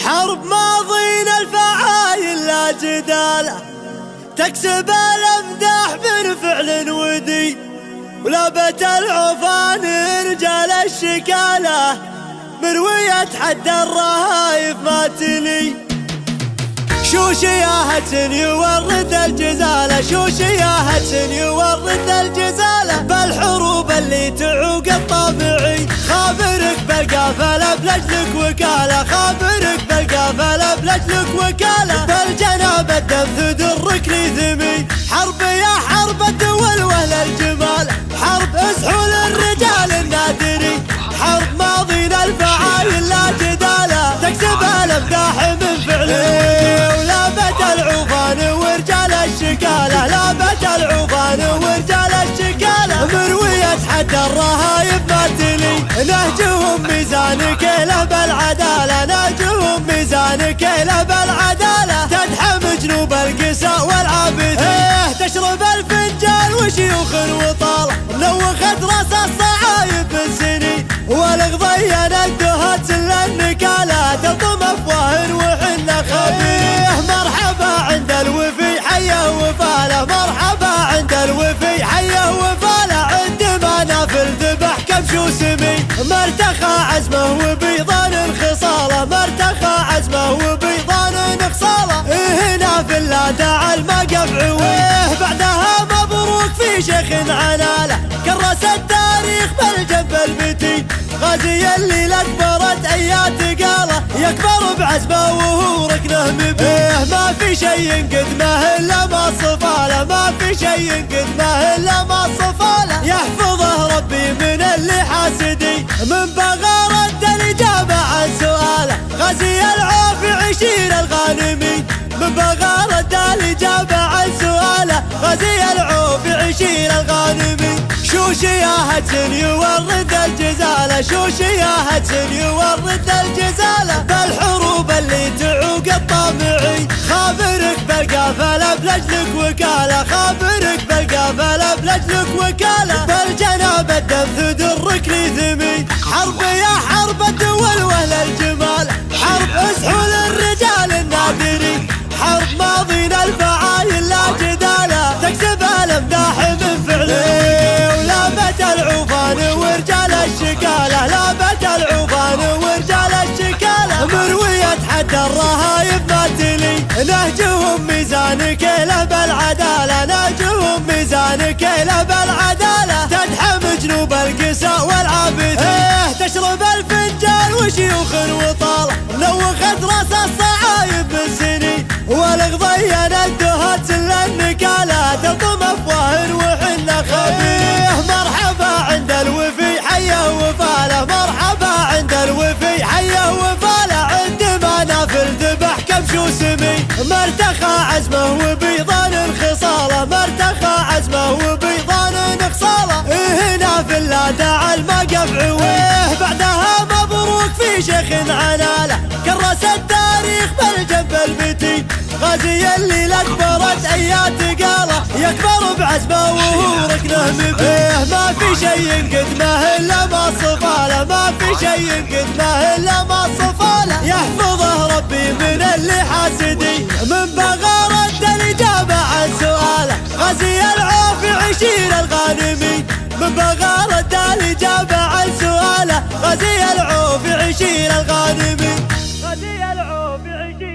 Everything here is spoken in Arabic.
حرب ماضينا الفعايل لا جداله، تكسب الامداح من فعل ودي، ولابت العوفان رجال الشكاله، مروية حد الرهايف ما تلي. شو شياهة يورد الجزالة، شو شياهة يورد الجزالة، بالحروب اللي تعوق الطبيعي. خابرك بالقافلة بلجلك وكالة، خابرك بالقافلة بلجلك وكالة، بالجناب الدم تدرك لي ذمي. حرب يا حرب الدول واهل الجمال، حرب اسحول الرجال النادري، حرب ماضينا الفعايل لا جدالة، تكسب الامداح من فعله. ولابت العوفان ورجال الشكالة، لابت العوفان ورجال الشكالة، مروية حد الرهايب ما تلي. نهجهم ميزان كيله بالعدالة، نهجهم ميزان كيله بالعدالة، تدحم جنوب القساء والعابدين. تشرب الفنجان وشيوخ وطالة، نوخت راس الصعايب بالسنين، والغضية ندهت سل النكالة، تلطم افواه وحنا خبيه. مرحبا عند الوفي حيه وفاله، مرحبا عند الوفي حيه وفاله، عندما نافل ذبح كبش وسمي. مرتخى عزمه وبيضان خصاله، مرتخى عزمه وبيضان خصاله، هنا في الله دعا المقف عويه. بعدها مبروك في شيخ عناله، كرس التاريخ بالجنب البتي، غازي اللي اكبرت ايات قاله، يكبر بعزمه وهو ركنه مبيه. ما في شيء قدمه الا ما صفاله، ما في شيء قدمه الا ما صفاله، يحفظه ربي من اللي حاسدي. من بغى رد الاجابه عن سؤاله، غازي العوف عشير الغانمي، من بغى رد الاجابه عن سؤاله، غازي العوف عشير الغانمي. شو شياهة يورد الجزالة، شو شياهة يورد الجزالة، بالحروب اللي تعوق الطبيعي. خابرك بالقافلة بلجلك وكالة، خابرك بالقافلة بلجلك وكالة، بالجناب الدم تدرك لي ذمي. حرب يا حرب الدول واهل الجمال، حرب اسحول الرجال النادري، حرب ماضينا الفعايل لا جدالة، تكسب الامداح من فعله. لابت العوفان ورجال الشكالة، لابت العوفان ورجال الشكالة، مروية حد الرهايب ما تلي. نهجهم ميزان كيله بالعدالة، نهجهم ميزان كيله بالعدالة، تدحم جنوب القساء والعابدين. تشرب الفنجان وشيوخ وطالة، نوخت راس الصعايب بالسنين، والغضية ندهت سل النكالة، تلطم افواه وحنا خبيه. مرحبا عند الوفي حيه وفاله، مرحبا عند الوفي حيه وفاله، عندما نافل ذبح كبش وسمي. مرتخى عزمه وبيضان خصاله، مرتخى عزمه وبيضان خصاله، هنا في الله دعا المقف عويه. بعدها مبروك في شيخ عناله، كرس التاريخ بالجنب البتي، غازي اللي اكبرت ايات قاله، يكبر بعزمه وهو ركنه مبيه. ما في شيء قدمه الا ما صفاله، ما في شيء قدمه الا ما صفاله، يحفظه ربي من اللي حاسدي. من بغى رد الاجابه عن سؤاله، غازي العوف عشير الغانمي، من بغى رد الاجابه عن سؤاله، غازي العوف عشير الغانمي، غازي العوف عشير